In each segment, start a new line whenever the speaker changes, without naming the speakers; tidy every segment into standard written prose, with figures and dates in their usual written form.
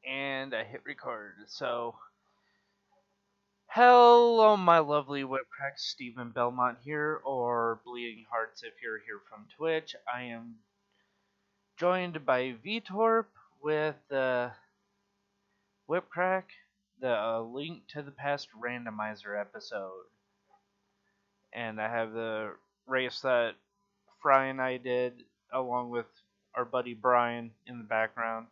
And I hit record. So, hello, my lovely Whipcrack, Stephen Belmont here, or Bleeding Hearts if you're here from Twitch. I am joined by VTorp with Whipcrack, the Link to the Past Randomizer episode. And I have the race that Fry and I did, along with our buddy Brian in the background.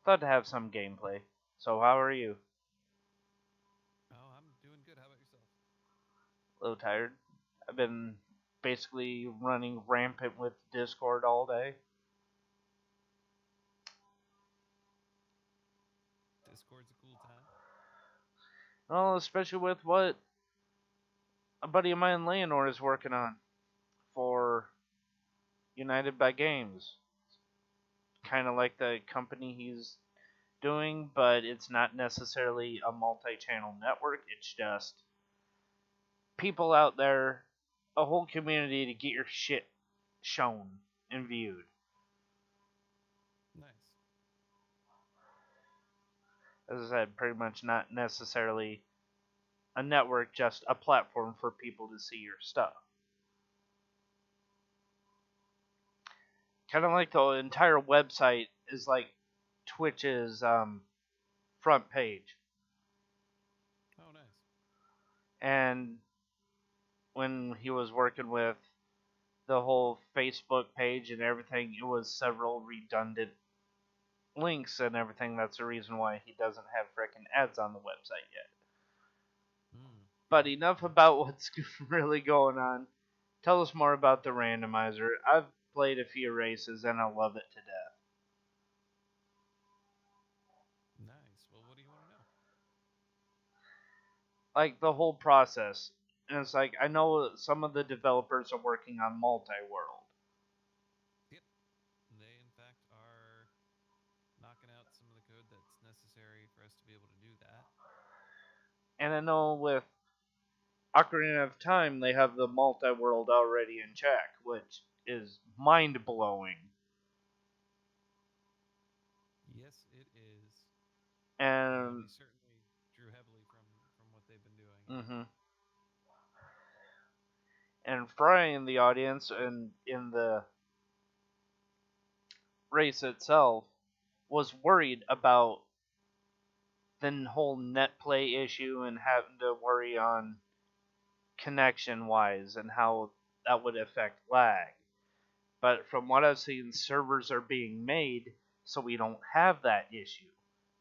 Thought to have some gameplay. So, how are you?
Oh, I'm doing good. How about yourself?
A little tired. I've been basically running rampant with Discord all day.
Discord's a cool time.
Well, especially with what a buddy of mine, Leonor, is working on for United by Games. Kind of like the company he's doing, but it's not necessarily a multi-channel network. It's just people out there, a whole community to get your shit shown and viewed.
Nice.
As I said, pretty much not necessarily a network, just a platform for people to see your stuff. Kind of like the entire website is like Twitch's front page.
Oh, nice.
And when he was working with the whole Facebook page and everything, it was several redundant links and everything. That's the reason why he doesn't have frickin' ads on the website yet. But
Yeah.
enough about what's really going on. Tell us more about the randomizer. I've played a few races and I love it to death.
Nice. Well, what do you want to know?
Like the whole process. And it's like I know some of the developers are working on multi-world.
Yep. They, in fact, are knocking out some of the code that's necessary for us to be able to do that.
And I know with Ocarina of Time they have the multi-world already in check, which is mind-blowing.
Yes, it is. We
And
certainly drew heavily from what they've been doing.
mm-hmm. And Fry in the audience and in the race itself was worried about the whole net play issue and having to worry on connection wise and how that would affect lag. But from what I've seen, servers are being made so we don't have that issue.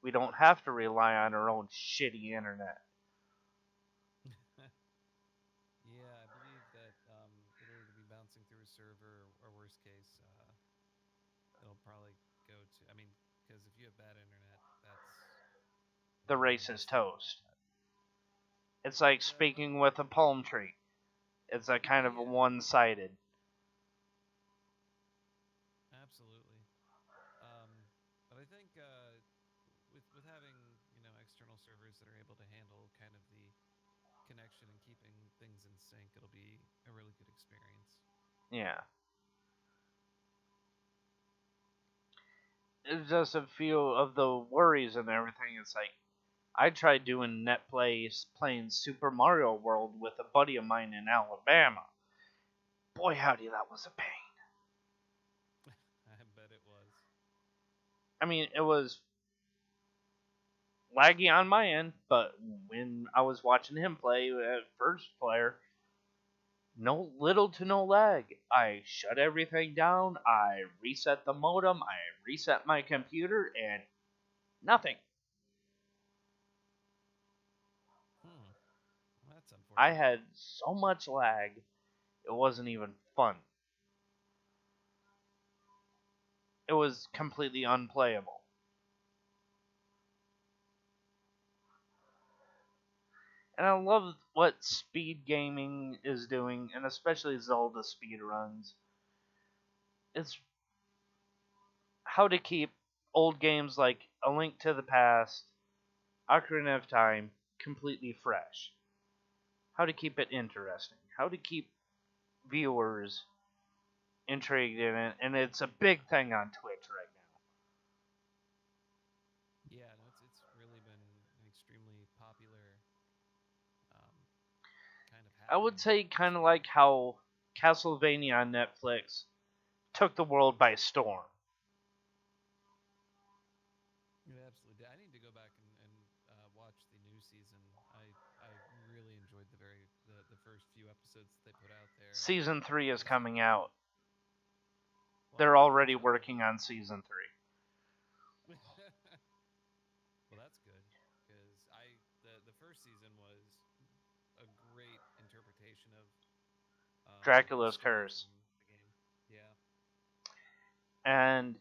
We don't have to rely on our own shitty internet.
Yeah, I believe that it'll either be bouncing through a server or worst case, it'll probably go to. I mean, because if you have bad internet, that's
The
you're gonna
race is
miss the boat.
toast. It's like
But
speaking with a palm tree. It's a kind of
yeah,
one sided.
absolutely. Um, but I think with having external servers that are able to handle kind of the connection and keeping things in sync, it'll be a really good experience.
Yeah. It's just a few of the worries and everything. It's like I tried doing net plays playing Super Mario World with a buddy of mine in Alabama. Boy, howdy, that was a pain.
I bet it was.
I mean, it was laggy on my end, but when I was watching him play at first player, no little to no lag. I shut everything down. I reset the modem. I reset my computer, and nothing.
Hmm. Well, that's
I
unfortunate.
had so much lag, it wasn't even fun. It was completely unplayable. And I love what speed gaming is doing, and especially Zelda speedruns. It's how to keep old games like A Link to the Past, Ocarina of Time completely fresh. How to keep it interesting. How to keep viewers intrigued in it, and it's a big thing on Twitch right now. I would say kind of like how Castlevania on Netflix took the world by storm.
It absolutely did. I need to go back and watch the new season. I really enjoyed the first few episodes that they put out there, and
Season 3 is
it's like,
coming out.
well, I'm
They're
gonna
already
catch up with.
working on season 3.
Well, that's good because the first season was a great interpretation of the
Dracula's
story
Curse.
from the game. Yeah.
And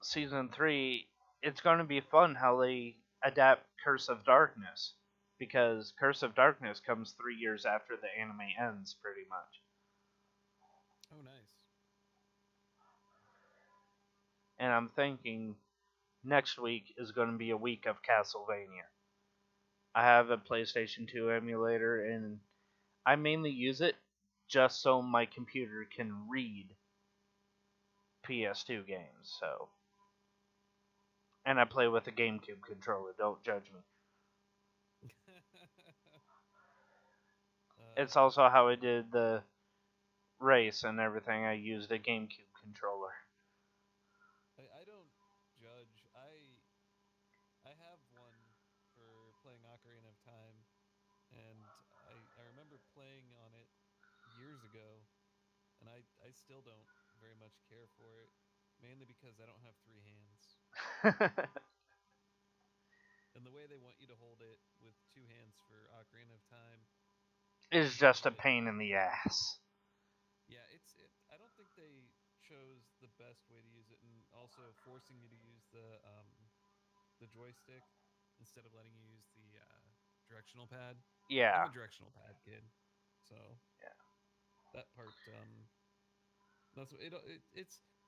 season 3, it's going to be fun how they adapt Curse of Darkness. Because Curse of Darkness comes 3 years after the anime ends, pretty much.
Oh, nice.
And I'm thinking next week is going to be a week of Castlevania. I have a PlayStation 2 emulator, and I mainly use it just so my computer can read PS2 games. So, and I play with a GameCube controller. Don't judge me. It's
That's
also how I
funny.
did the race and everything. I used a GameCube controller.
I don't judge. I have one for playing Ocarina of Time, and I remember playing on it years ago, and I still don't very much care for it, mainly because I don't have three hands. And the way they want you to hold it with two hands for Ocarina of Time
Is
is a
just a
bit.
pain in the ass.
Yeah, I don't think they chose the best way to use it, and also forcing you to use the joystick instead of letting you use the directional pad. I'm
Yeah.
a directional pad kid, so
Yeah.
that part that's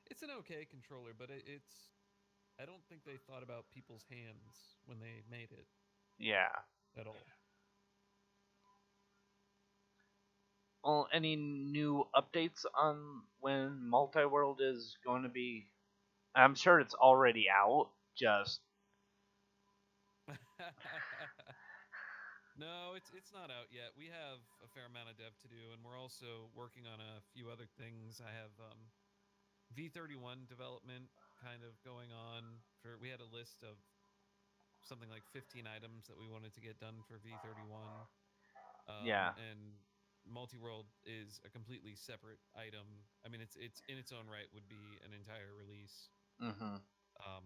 it's an okay controller, but it's I don't think they thought about people's hands when they made it
Yeah.
at all.
Well, any new updates on when Multiworld is going to be? I'm sure it's already out. Just
No, it's not out yet. We have a fair amount of dev to do, and we're also working on a few other things. I have V31 development kind of going on. For we had a list of something like 15 items that we wanted to get done for V31,
yeah.
and multi-world is a completely separate item. I mean, it's in its own right would be an entire release,
Mhm.
um,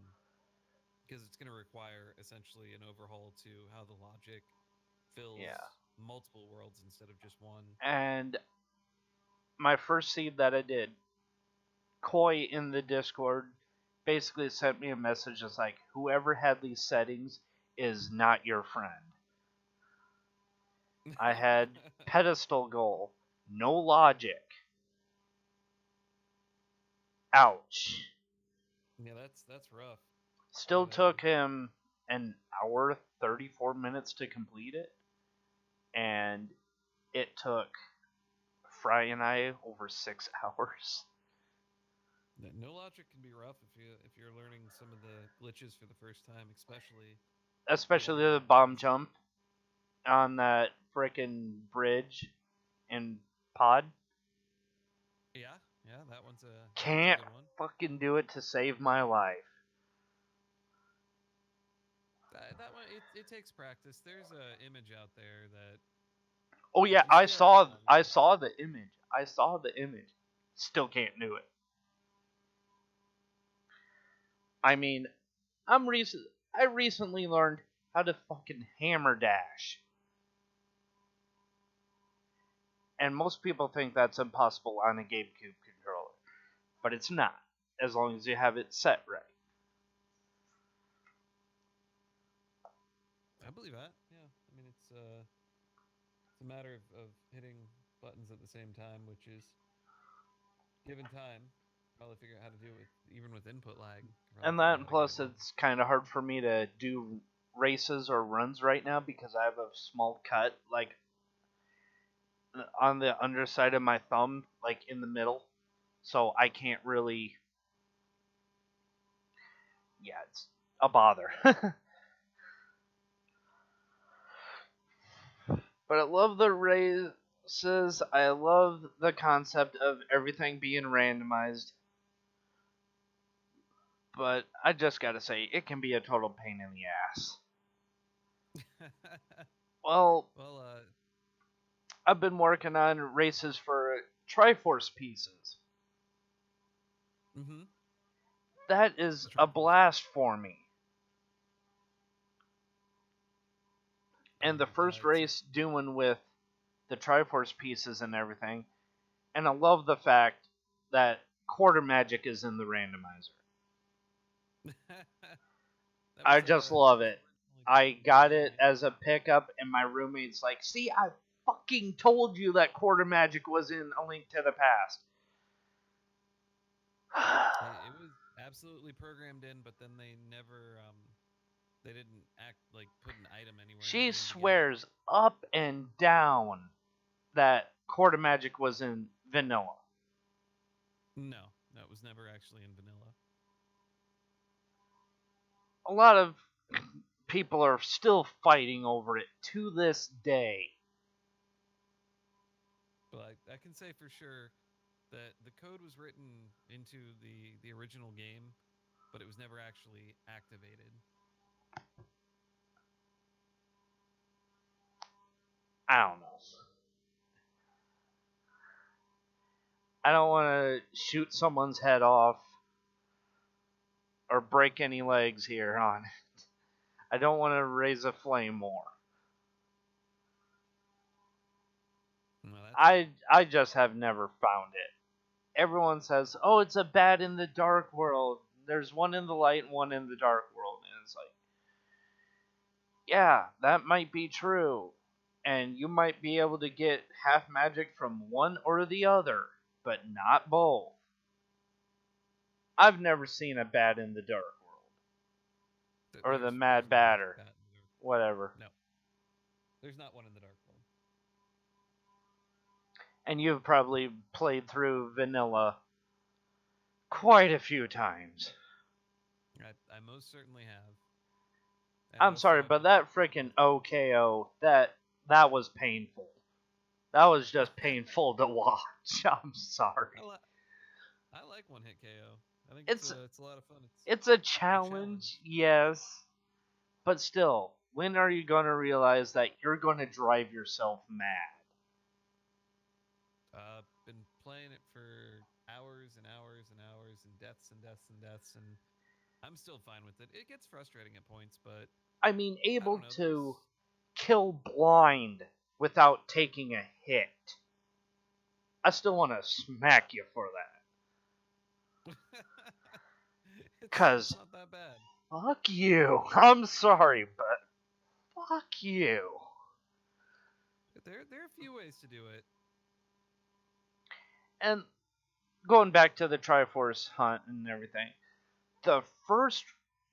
because it's going to require essentially an overhaul to how the logic
Yeah.
fills multiple worlds instead of just one.
And my first seed that I did, Koi in the Discord basically sent me a message that's like, whoever had these settings is not your friend. I had pedestal goal, no logic. Ouch.
Yeah, that's rough.
Still took him an hour 34 minutes to complete it, and it took Fry and I over 6 hours.
No logic can be rough if you're learning some of the glitches for the first time, especially
Especially
getting
the bomb
used to.
jump on that frickin' bridge in Pod.
Yeah, yeah, that one's a
Can't
good one.
fucking do it to save my life.
That one it takes practice. There's a image out there that
Oh
if
yeah,
you stare at it long
I
enough.
saw the image. I saw the image. Still can't do it. I mean, I recently learned how to fucking hammer dash. And most people think that's impossible on a GameCube controller. But it's not, as long as you have it set right.
I believe that. Yeah, I mean it's a matter of hitting buttons at the same time, which is given time, probably figure out how to do it with even with input lag. Probably
And
figure
that,
out
and
how to get it
plus,
done.
it's kind of hard for me to do races or runs right now because I have a small cut, like on the underside of my thumb, like in the middle. So I can't really. Yeah, it's a bother. But I love the races. I love the concept of everything being randomized. But I just gotta say, it can be a total pain in the ass. Well,
Well,
I've been working on races for Triforce pieces.
mm-hmm.
That is
The
a
Triforce.
blast for me. And the
And
first
it's
race doing with the Triforce pieces and everything. And I love the fact that quarter magic is in the randomizer. I just
that
love
was
it.
originally
I
from the
got
game,
it
right?
as a pickup, and my roommate's like, "See, I fucking told you that quarter magic was in A Link to the Past."
It was absolutely programmed in, but then they never they didn't act like put an item anywhere in the
She
game to get it.
swears up and down that quarter magic was in vanilla.
No, no, it was never actually in vanilla.
A lot of people are still fighting over it to this day.
But I can say for sure that the code was written into the original game, but it was never actually activated.
I don't know. I don't want to shoot someone's head off or break any legs here on it. I don't want to raise a flame more.
Well, that's fair.
I just have never found it. Everyone says, "Oh, it's a bad in the dark world. There's one in the light and one in the dark world." And it's like, yeah, that might be true. And you might be able to get half magic from one or the other, but not both. I've never seen a bad in the dark world. Or the
There's
mad
no
batter.
bat in the dark.
Whatever.
No, there's not one in the dark world.
And you've probably played through vanilla quite a few times.
I most certainly have, and
I'm
most of
sorry,
my
but
playthroughs
that
have
freaking
been
OKO, that was painful. That was just painful to watch. I'm sorry.
I, li- I like one hit KO. I think
It's
it's a lot of fun.
it's a
It's a challenge.
challenge, yes, but still, when are you going to realize that you're going to drive yourself mad?
Been playing it for hours and hours and hours and deaths and deaths and deaths, and I'm still fine with it. It gets frustrating at points, but
I mean,
I don't
able
know.
to
There's
kill blind without taking a hit. I still want to smack you for that.
it's
Cause
not that bad.
fuck you. I'm sorry, but fuck you.
There are a few ways to do it.
And going back to the Triforce hunt and everything, the first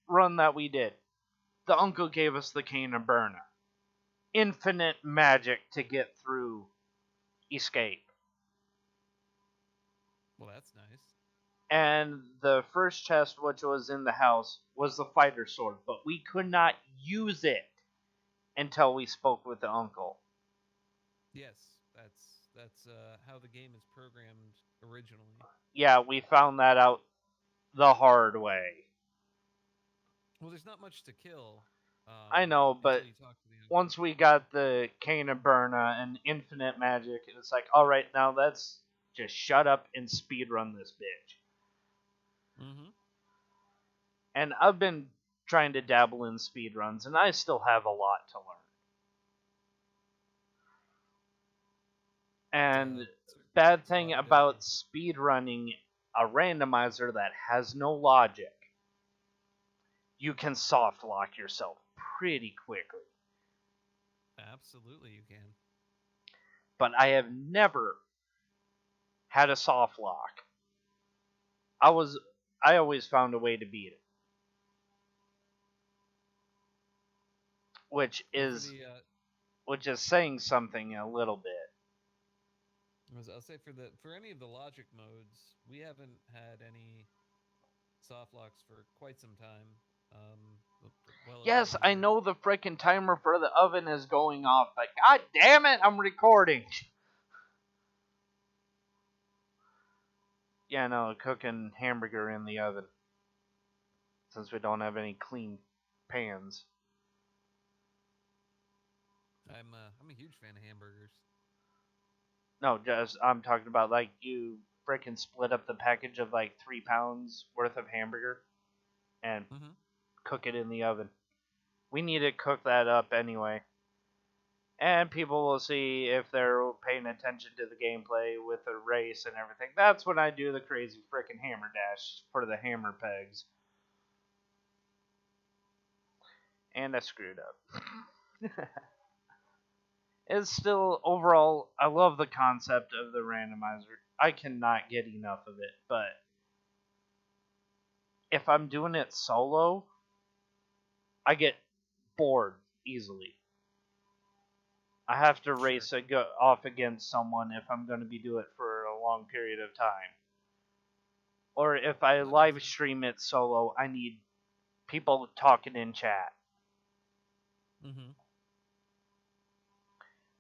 run that we did, the uncle gave us the cane of Berna. Infinite magic to get through escape.
Well, that's nice.
And the first chest, which was in the house, was the fighter sword, but we could not use it until we spoke with the uncle.
Yes, that's how the game is programmed originally.
Yeah, we found that out the hard way.
Well, there's not much to kill
I know,
until
but
you talk to the uncle.
once we got the cane of Berna and infinite magic, it's like, all right, now let's just shut up and speedrun this bitch.
Mm-hmm.
And I've been trying to dabble in speedruns, and I still have a lot to learn. And
Certainly
bad
takes a
thing
lot of
about
dedication.
speedrunning a randomizer that has no logic, you can soft lock yourself pretty quickly.
Absolutely, you can.
But I have never had a soft lock. I always found a way to beat it, which
Well, for
is
the
which is saying something a little bit.
I'll say for any of the logic modes, we haven't had any soft locks for quite some time. well above
Yes,
a
I
minute.
know the frickin' timer for the oven is going off, but god damn it, I'm recording. Yeah, no, cooking hamburger in the oven. Since we don't have any clean pans.
I'm a huge fan of hamburgers.
No, just I'm talking about like you frickin' split up the package of like 3 pounds worth of hamburger and
Mm-hmm.
cook it in the oven. We need to cook that up anyway. And people will see if they're paying attention to the gameplay with the race and everything. That's when I do the crazy frickin' hammer dash for the hammer pegs. And I screwed up. It's still, overall, I love the concept of the randomizer. I cannot get enough of it, but if I'm doing it solo, I get bored easily. I have to
Sure.
race off against someone if I'm going to be doing it for a long period of time. Or if I
That makes
live
sense.
stream it solo, I need people talking in chat.
Mm-hmm.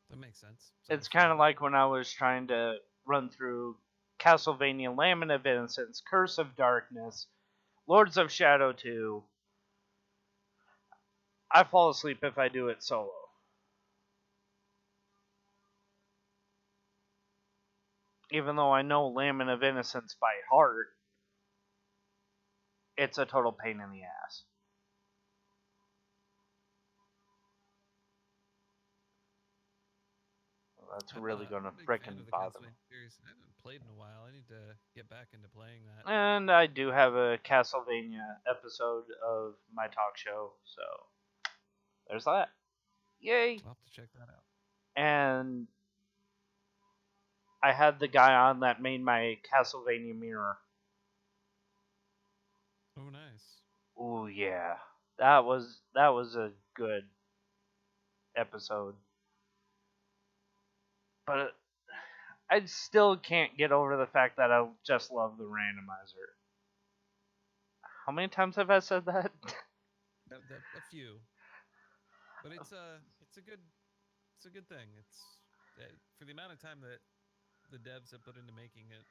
That makes sense. It's
It's kind of
understandable.
like when I was trying to run through Castlevania Lament of Innocence, Curse of Darkness, Lords of Shadow 2. I fall asleep if I do it solo. Even though I know Lament of Innocence by heart, it's a total pain in the ass. That's really
I'm
gonna
a big fan
frickin'
of the
bother me.
Castlevania series. I haven't played in a while. I need to get back into playing that.
And I do have a Castlevania episode of my talk show, so there's that. Yay!
I'll have to check that out.
And I had the guy on that made my Castlevania mirror.
Oh, nice.
Ooh yeah, that was a good episode. But I still can't get over the fact that I just love the randomizer. How many times have I said that?
A few, but it's a good thing. It's for the amount of time that the devs have put into making it.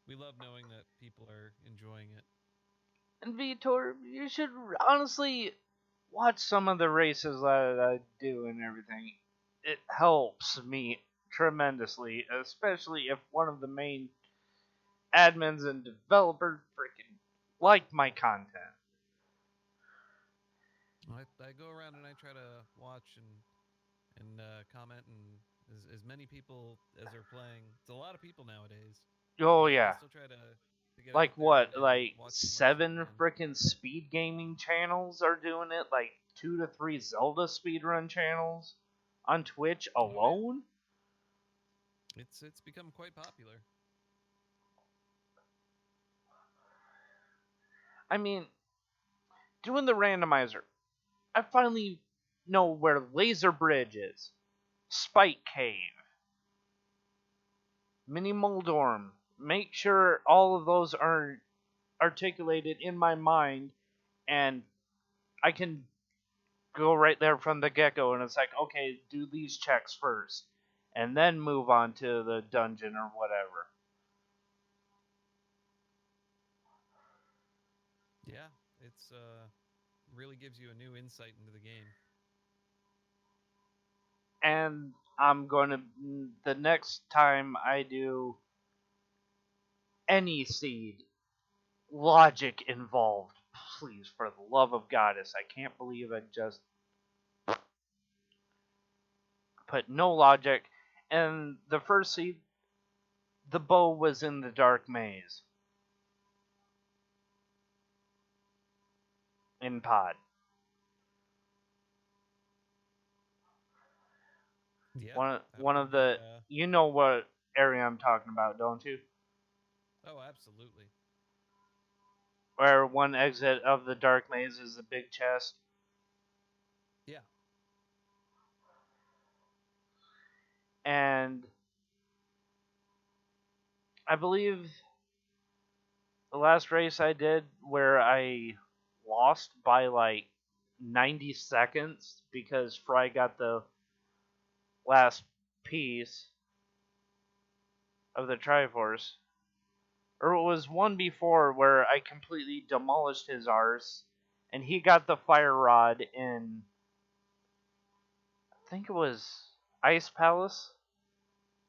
We love knowing that people are enjoying it.
And Vitor, you should honestly watch some of the races that I do and everything. It helps me tremendously, especially if one of the main admins and developers freaking like my content.
I go around and I try to watch and comment and as many people as are playing. It's a lot of people nowadays,
Oh
but I
yeah,
still try to get
like
out there
what?
and
Like
watch as much as I
7
can.
freaking speed gaming channels are doing it. Like 2 to 3 Zelda speedrun channels on Twitch
Oh yeah,
alone.
it's become quite popular.
I mean, doing the randomizer, I finally know where Laser Bridge is, Spike Cave, Mini Moldorm. Make sure all of those are articulated in my mind, and I can go right there from the get go. And it's like, okay, do these checks first, and then move on to the dungeon or whatever.
Yeah, it's really gives you a new insight into the game.
And I'm going to, the next time I do any seed, logic involved. Please, for the love of goddess, I can't believe I just put no logic. And the first seed, the bow was in the dark maze in pod.
Yeah, that
One
would
of
be.
the, you know what area I'm talking about, don't you?
Oh, absolutely.
Where one exit of the dark maze is the big chest.
Yeah.
And I believe the last race I did where I lost by like 90 seconds because Fry got the last piece of the Triforce. Or it was one before where I completely demolished his arse, and he got the fire rod in, I think it was Ice Palace,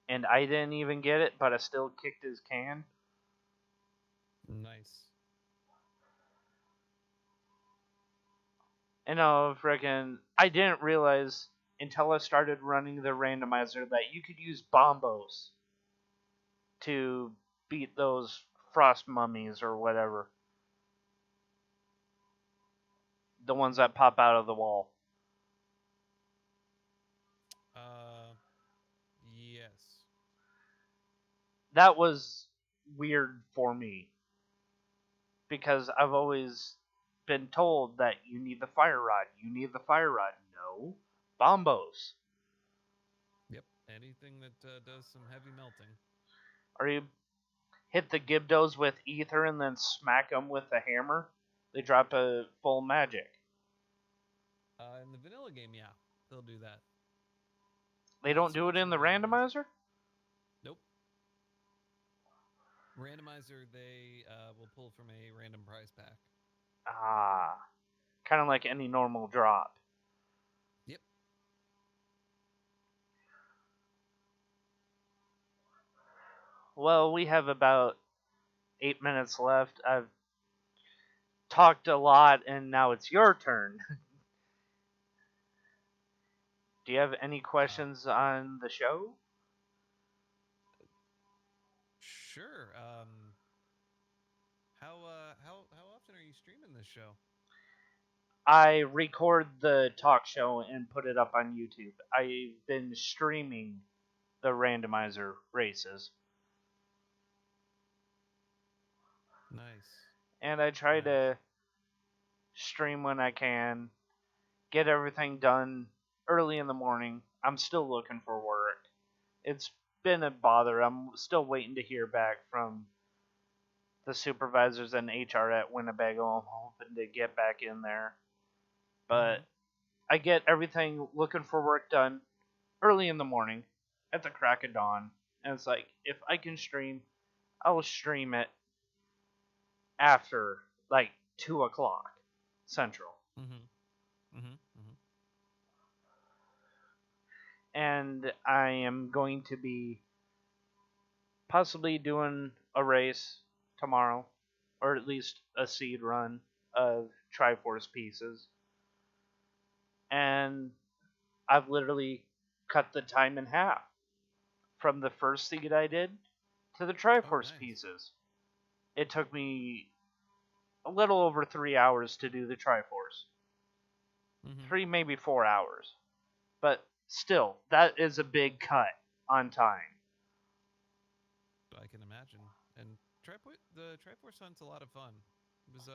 and I didn't even get it, but I still kicked his can.
Nice.
And freaking, I didn't realize until I started running the randomizer that you could use bombos to beat those frost mummies or whatever. The ones that pop out of the wall.
Yes.
That was weird for me because I've always been told that you need the fire rod. You need the fire rod. No, bombos.
Yep. Anything that does some heavy melting.
Or you hit the Gibdos with ether and then smack them with a hammer. They drop a full magic.
In the vanilla game, yeah, they'll do that.
They
Not
don't
so
do it
much
in the randomizer?
Nope. Randomizer, they will pull from a random prize pack.
Ah, kind of like any normal drop.
Yep.
Well, we have about 8 minutes left. I've talked a lot, and now it's your turn. Do you have any questions on the show?
Sure. How often are you streaming this show?
I record the talk show and put it up on YouTube. I've been streaming the randomizer races.
Nice.
And I try
Nice.
to stream when I can, get everything done early in the morning. I'm still looking for work. It's been a bother. I'm still waiting to hear back from the supervisors and HR at Winnebago. I'm hoping to get back in there. But I get everything looking for work done early in the morning at the crack of dawn. And it's like, if I can stream, I will stream it after like 2 o'clock Central. And I am going to be possibly doing a race tomorrow, or at least a seed run of Triforce pieces. And I've literally cut the time in half from the first seed I did to the Triforce
nice.
pieces. It took me a little over 3 hours to do the Triforce. 3, maybe 4 hours. But still, that is a big cut on time.
I can imagine. And the Triforce hunt's a lot of fun. It was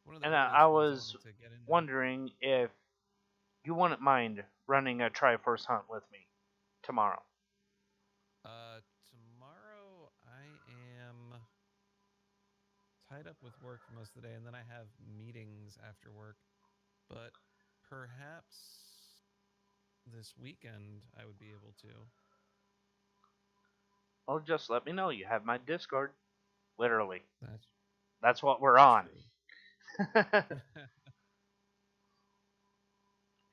one of the
And
earliest
I
ones I
was
wanted to get into.
wondering if you wouldn't mind running a Triforce hunt with me tomorrow.
Tomorrow I am tied up with work for most of the day, and then I have meetings after work. But perhaps this weekend I would be able to.
Well, just let me know. You have my Discord. Literally.
That's
what we're on.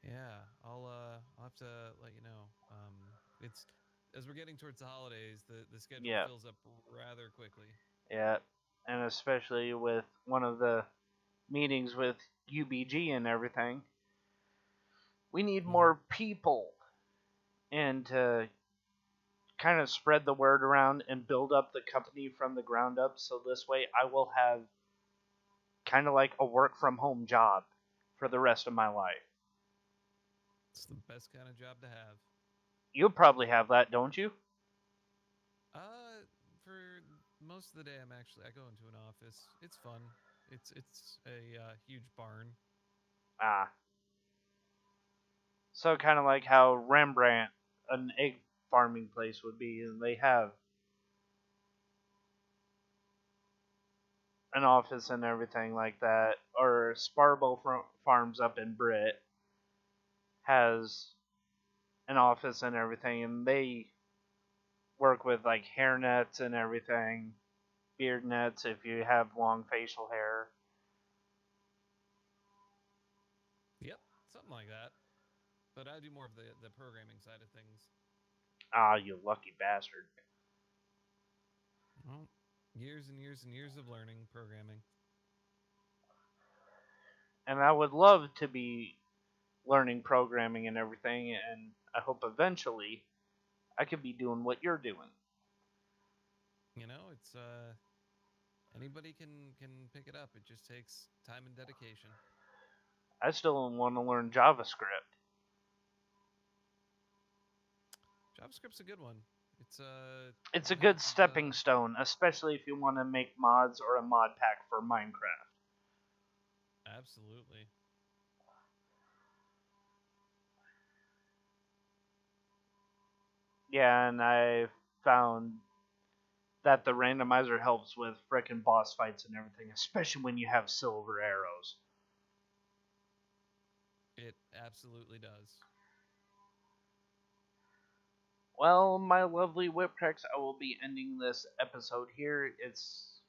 Yeah, I'll have to let you know. It's as we're getting towards the holidays, the schedule fills up rather quickly.
Yeah, and especially with one of the meetings with UBG and everything, we need more people, and to kind of spread the word around and build up the company from the ground up. So this way, I will have kind of like a work from home job for the rest of my life.
It's the best kind of job to have.
You probably have that, don't you?
For most of the day, I go into an office. It's fun. It's a huge barn.
Ah. So kind of like how Rembrandt, an egg farming place would be, and they have an office and everything like that, or Sparbo Farms up in Britt has an office and everything, and they work with like hair nets and everything, beard nets if you have long facial hair.
Yep, something like that. But I do more of the programming side of things.
Ah, you lucky bastard.
Well, years and years and years of learning programming.
And I would love to be learning programming and everything, and I hope eventually I could be doing what you're doing.
You know, it's anybody can pick it up. It just takes time and dedication.
I still want to learn JavaScript.
JavaScript's a good one. It's
It's
it
a good
has
stepping stone, especially if you want to make mods or a mod pack for Minecraft.
absolutely.
Yeah, and I found that the randomizer helps with frickin' boss fights and everything, especially when you have silver arrows.
It absolutely does.
Well, my lovely Whipcracks, I will be ending this episode here. It's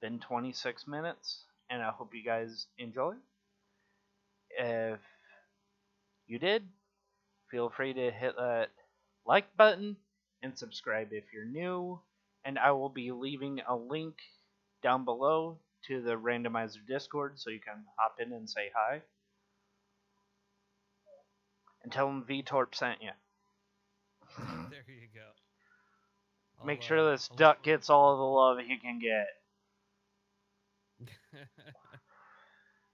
been 26 minutes, and I hope you guys enjoy. If you did, feel free to hit that like button and subscribe if you're new. And I will be leaving a link down below to the randomizer Discord so you can hop in and say hi. And tell them VTorp sent you.
There you go.
Make sure this
I'll
duck gets all of the love he can get.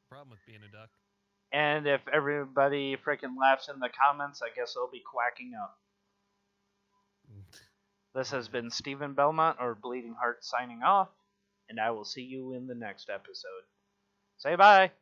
Problem with being a duck.
And if everybody freaking laughs in the comments, I guess they'll be quacking up. This has been Stephen Belmont, or Bleeding Heart, signing off, and I will see you in the next episode. Say bye!